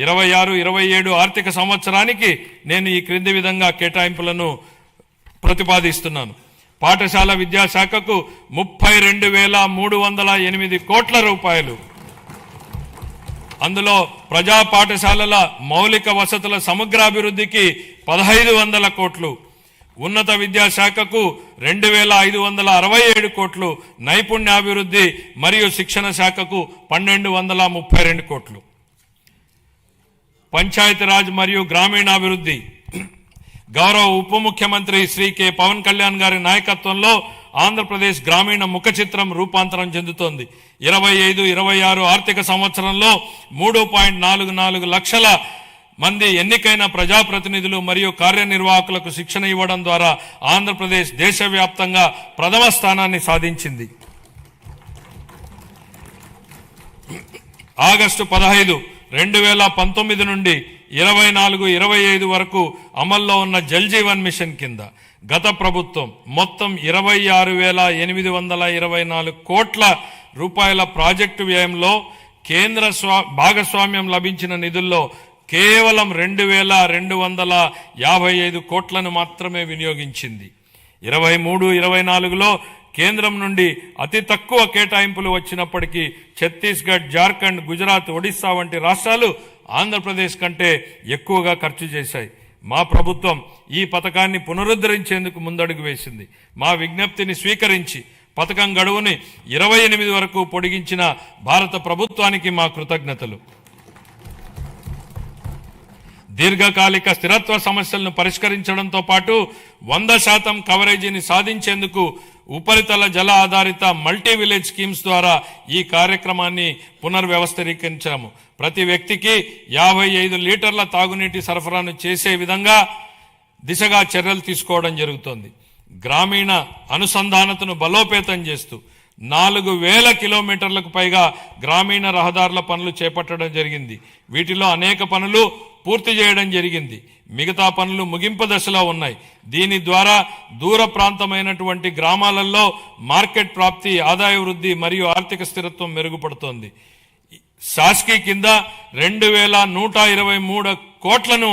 26-27 ఆర్థిక సంవత్సరానికి నేను ఈ క్రింది విధంగా కేటాయింపులను ప్రతిపాదిస్తున్నాను. పాఠశాల విద్యాశాఖకు 32,308 కోట్ల రూపాయలు. అందులో ప్రజా పాఠశాలల మౌలిక వసతుల సమగ్రాభివృద్ధికి 1,500 కోట్లు, ఉన్నత విద్యాశాఖకు 2,567 కోట్లు, నైపుణ్యాభివృద్ధి మరియు శిక్షణ శాఖకు 1,232 కోట్లు. పంచాయతీరాజ్ మరియు గ్రామీణాభివృద్ధి గౌరవ ఉప ముఖ్యమంత్రి శ్రీ కె పవన్ కళ్యాణ్ గారి నాయకత్వంలో ఆంధ్రప్రదేశ్ గ్రామీణ ముఖ చిత్రం రూపాంతరం చెందుతోంది. 25-26 ఆర్థిక సంవత్సరంలో 3.44 లక్షల మంది ఎన్నికైన ప్రజాప్రతినిధులు మరియు కార్యనిర్వాహకులకు శిక్షణ ఇవ్వడం ద్వారా ఆంధ్రప్రదేశ్ దేశవ్యాప్తంగా ప్రథమ స్థానాన్ని సాధించింది. ఆగస్టు 15, 2019 నుండి 24-25 వరకు అమల్లో ఉన్న జల్ జీవన్ మిషన్ కింద గత ప్రభుత్వం మొత్తం 26,824 కోట్ల రూపాయల ప్రాజెక్టు వ్యయంలో కేంద్ర భాగస్వామ్యం లభించిన నిధుల్లో కేవలం 2,255 కోట్లను మాత్రమే వినియోగించింది. 23-24లో కేంద్రం నుండి అతి తక్కువ కేటాయింపులు వచ్చినప్పటికీ ఛత్తీస్గఢ్, జార్ఖండ్, గుజరాత్, ఒడిశా వంటి రాష్ట్రాలు ఆంధ్రప్రదేశ్ కంటే ఎక్కువగా ఖర్చు చేశాయి. మా ప్రభుత్వం ఈ పథకాన్ని పునరుద్ధరించేందుకు ముందడుగు వేసింది. మా విజ్ఞప్తిని స్వీకరించి పథకం గడువుని 28 వరకు పొడిగించిన భారత ప్రభుత్వానికి మా కృతజ్ఞతలు. దీర్ఘకాలిక స్థిరత్వ సమస్యలను పరిష్కరించడంతో పాటు 100% కవరేజీని సాధించేందుకు ఉపరితల జల ఆధారిత మల్టీ విలేజ్ స్కీమ్స్ ద్వారా ఈ కార్యక్రమాన్ని పునర్వ్యవస్థీకరించాము. ప్రతి వ్యక్తికి 55 లీటర్ల తాగునీటి సరఫరాను చేసే విధంగా దిశగా చర్యలు తీసుకోవడం జరుగుతోంది. గ్రామీణ అనుసంధానతను బలోపేతం చేస్తూ 4,000 కిలోమీటర్లకు పైగా గ్రామీణ రహదారుల పనులు చేపట్టడం జరిగింది. వీటిలో అనేక పనులు పూర్తి చేయడం జరిగింది. మిగతా పనులు ముగింపు దశలో ఉన్నాయి. దీని ద్వారా దూర ప్రాంతమైనటువంటి గ్రామాలలో మార్కెట్ ప్రాప్తి, ఆదాయ వృద్ధి మరియు ఆర్థిక స్థిరత్వం మెరుగుపడుతోంది. శాస్కీ కింద 2,123 కోట్లను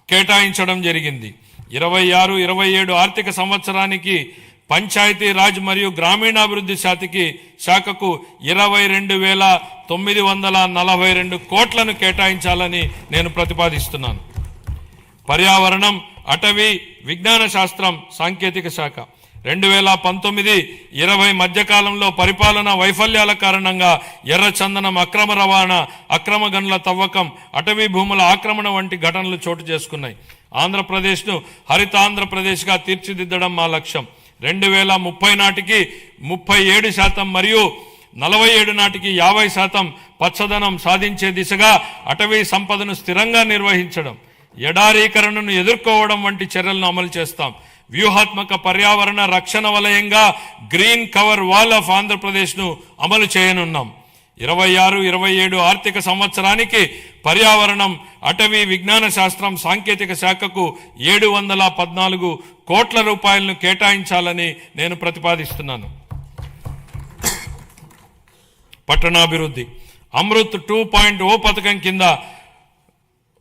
కేటాయించడం జరిగింది. 26-27 ఆర్థిక సంవత్సరానికి పంచాయతీ రాజ్ మరియు గ్రామీణాభివృద్ధి శాఖకు 22,942 కోట్లను కేటాయించాలని నేను ప్రతిపాదిస్తున్నాను. పర్యావరణం, అటవీ, విజ్ఞాన శాస్త్రం, సాంకేతిక శాఖ 2019-20 మధ్యకాలంలో పరిపాలన వైఫల్యాల కారణంగా ఎర్రచందనం అక్రమ రవాణా, అక్రమ గనుల తవ్వకం, అటవీ భూముల ఆక్రమణ వంటి ఘటనలు చోటు చేసుకున్నాయి. ఆంధ్రప్రదేశ్ను హరితాంధ్రప్రదేశ్గా తీర్చిదిద్దడం మా లక్ష్యం. 2030 నాటికి 37% మరియు 47 నాటికి 50% పచ్చదనం సాధించే దిశగా అటవీ సంపదను స్థిరంగా నిర్వహించడం, ఎడారీకరణను ఎదుర్కోవడం వంటి చర్యలను అమలు చేస్తాం. వ్యూహాత్మక పర్యావరణ రక్షణ వలయంగా గ్రీన్ కవర్ వాల్ ఆఫ్ ఆంధ్రప్రదేశ్ను అమలు చేయనున్నాం. 26-27 ఆర్థిక సంవత్సరానికి పర్యావరణం, అటవీ, విజ్ఞాన శాస్త్రం, సాంకేతిక శాఖకు 714 కోట్ల రూపాయలను కేటాయించాలని నేను ప్రతిపాదిస్తున్నాను. పట్టణాభివృద్ధి అమృత్ 2.0 పథకం కింద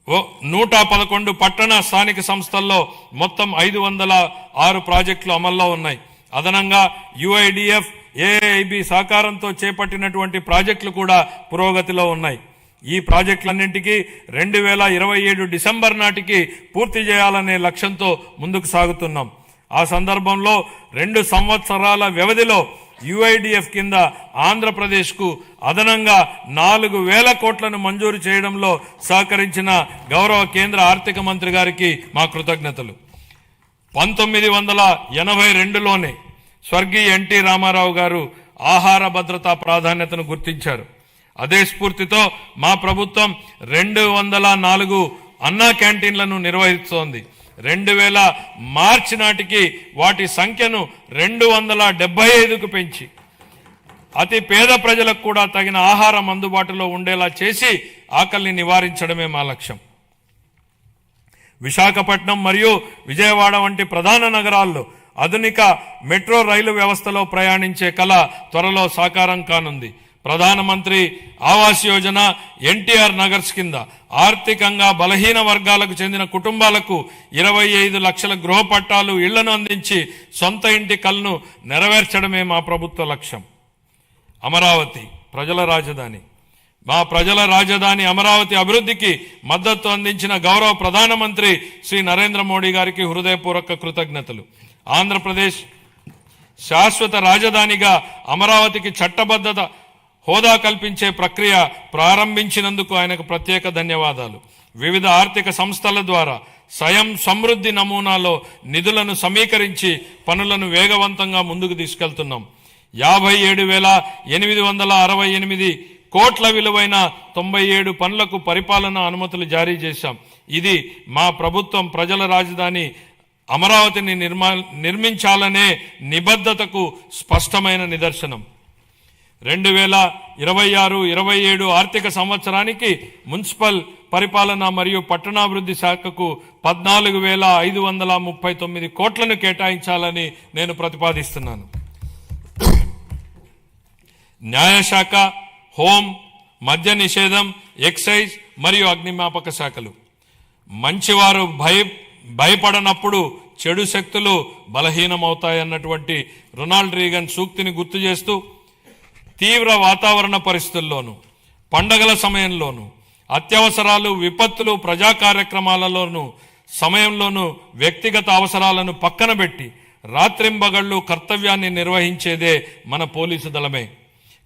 111 పట్టణ స్థానిక సంస్థల్లో మొత్తం 506 ప్రాజెక్టులు అమల్లో ఉన్నాయి. అదనంగా UIDF, AIB సహకారంతో చేపట్టినటువంటి ప్రాజెక్టులు కూడా పురోగతిలో ఉన్నాయి. ఈ ప్రాజెక్టులన్నింటికీ 2027 డిసెంబర్ నాటికి పూర్తి చేయాలనే లక్ష్యంతో ముందుకు సాగుతున్నాం. ఆ సందర్భంలో 2 సంవత్సరాల వ్యవధిలో UIDF కింద ఆంధ్రప్రదేశ్కు అదనంగా 4,000 కోట్లను మంజూరు చేయడంలో సహకరించిన గౌరవ కేంద్ర ఆర్థిక మంత్రి గారికి మా కృతజ్ఞతలు. 1982లోనే స్వర్గీయ ఎన్టీ రామారావు గారు ఆహార భద్రతా ప్రాధాన్యతను గుర్తించారు. అదే స్ఫూర్తితో మా ప్రభుత్వం 204 అన్నా క్యాంటీన్లను నిర్వహిస్తోంది. 2000 మార్చి నాటికి వాటి సంఖ్యను 275కు పెంచి అతి పేద ప్రజలకు కూడా తగిన ఆహారం అందుబాటులో ఉండేలా చేసి ఆకలిని నివారించడమే మా లక్ష్యం. విశాఖపట్నం మరియు విజయవాడ వంటి ప్రధాన నగరాల్లో ఆధునిక మెట్రో రైలు వ్యవస్థలో ప్రయాణించే కళ త్వరలో సాకారం కానుంది. ప్రధానమంత్రి ఆవాస్ యోజన, ఎన్టీఆర్ నగర్స్ కింద ఆర్థికంగా బలహీన వర్గాలకు చెందిన కుటుంబాలకు 25 లక్షల గృహ పట్టాలు, ఇళ్లను అందించి సొంత ఇంటి కలను నెరవేర్చడమే మా ప్రభుత్వ లక్ష్యం. అమరావతి ప్రజల రాజధాని. మా ప్రజల రాజధాని అమరావతి అభివృద్ధికి మద్దతు అందించిన గౌరవ ప్రధానమంత్రి శ్రీ నరేంద్ర మోడీ గారికి హృదయపూర్వక కృతజ్ఞతలు. ఆంధ్రప్రదేశ్ శాశ్వత రాజధానిగా అమరావతికి చట్టబద్ధత హోదా కల్పించే ప్రక్రియ ప్రారంభించినందుకు ఆయనకు ప్రత్యేక ధన్యవాదాలు. వివిధ ఆర్థిక సంస్థల ద్వారా స్వయం సమృద్ధి నమూనాలో నిధులను సమీకరించి పనులను వేగవంతంగా ముందుకు తీసుకెళ్తున్నాం. 57,868 కోట్ల విలువైన 97 పనులకు పరిపాలనా అనుమతులు జారీ చేశాం. ఇది మా ప్రభుత్వం ప్రజల రాజధాని అమరావతిని నిర్మించాలనే నిబద్ధతకు స్పష్టమైన నిదర్శనం. 2026-27 ఆర్థిక సంవత్సరానికి మున్సిపల్ పరిపాలన మరియు పట్టణాభివృద్ధి శాఖకు 14,539 కోట్లను కేటాయించాలని నేను ప్రతిపాదిస్తున్నాను. న్యాయశాఖ, హోం, మద్య నిషేధం, ఎక్సైజ్ మరియు అగ్నిమాపక శాఖలు. మంచివారు భయపడనప్పుడు చెడు శక్తులు బలహీనమవుతాయన్నటువంటి రొనాల్డ్ రీగన్ సూక్తిని గుర్తు చేస్తూ తీవ్ర వాతావరణ పరిస్థితుల్లోనూ, పండగల సమయంలోనూ, అత్యవసరాలు, విపత్తులు, ప్రజా కార్యక్రమాలలోనూ సమయంలోనూ వ్యక్తిగత అవసరాలను పక్కన పెట్టి రాత్రింబగళ్లు కర్తవ్యాన్ని నిర్వహించేదే మన పోలీసు దళమే.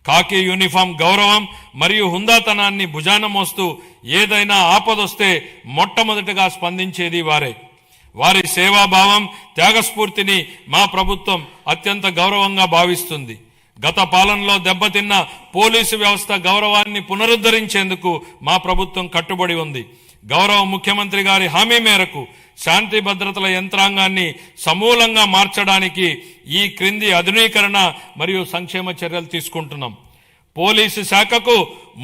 కాకి యూనిఫామ్ గౌరవం మరియు హుందాతనాన్ని భుజాన మోస్తూ ఏదైనా ఆపదొస్తే మొట్టమొదటిగా స్పందించేది వారే. వారి సేవాభావం, త్యాగస్ఫూర్తిని మా ప్రభుత్వం అత్యంత గౌరవంగా భావిస్తుంది. గత పాలనలో దెబ్బతిన్న పోలీసు వ్యవస్థ గౌరవాన్ని పునరుద్ధరించేందుకు మా ప్రభుత్వం కట్టుబడి ఉంది. గౌరవ ముఖ్యమంత్రి గారి హామీ మేరకు శాంతి భద్రతల యంత్రాంగాన్ని సమూలంగా మార్చడానికి ఈ క్రింది ఆధునీకరణ మరియు సంక్షేమ చర్యలు తీసుకుంటున్నాం. పోలీసు శాఖకు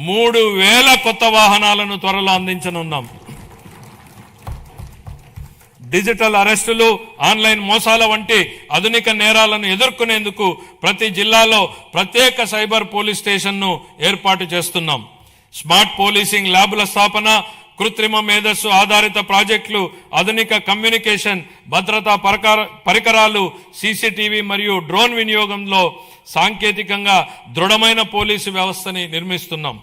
3,000 కొత్త వాహనాలను త్వరలో అందించనున్నాం. డిజిటల్ అరెస్టులు, ఆన్లైన్ మోసాల వంటి ఆధునిక నేరాలను ఎదుర్కొనేందుకు ప్రతి జిల్లాలో ప్రత్యేక సైబర్ పోలీస్ స్టేషన్ను ఏర్పాటు చేస్తున్నాం. స్మార్ట్ పోలీసింగ్ ల్యాబ్ల స్థాపన, కృత్రిమ మేధస్సు ఆధారిత ప్రాజెక్టులు, ఆధునిక కమ్యూనికేషన్ భద్రతా పరికరాలు, సీసీటీవీ మరియు డ్రోన్ వినియోగంలో సాంకేతికంగా దృఢమైన పోలీసు వ్యవస్థని నిర్మిస్తున్నాం.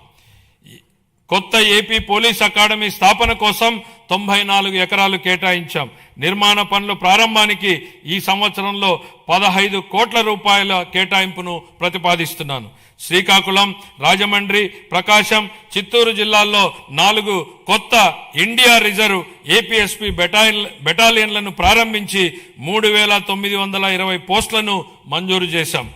కొత్త ఏపీ పోలీస్ అకాడమీ స్థాపన కోసం 94 ఎకరాలు కేటాయించాం. నిర్మాణ పనుల ప్రారంభానికి ఈ సంవత్సరంలో 15 కోట్ల రూపాయల కేటాయింపును ప్రతిపాదిస్తున్నాను. శ్రీకాకుళం, రాజమండ్రి, ప్రకాశం, చిత్తూరు జిల్లాల్లో 4 కొత్త ఇండియా రిజర్వ్ ఏపీఎస్పీ బెటాలియన్లను ప్రారంభించి 3,920 పోస్టులను మంజూరు చేశాం.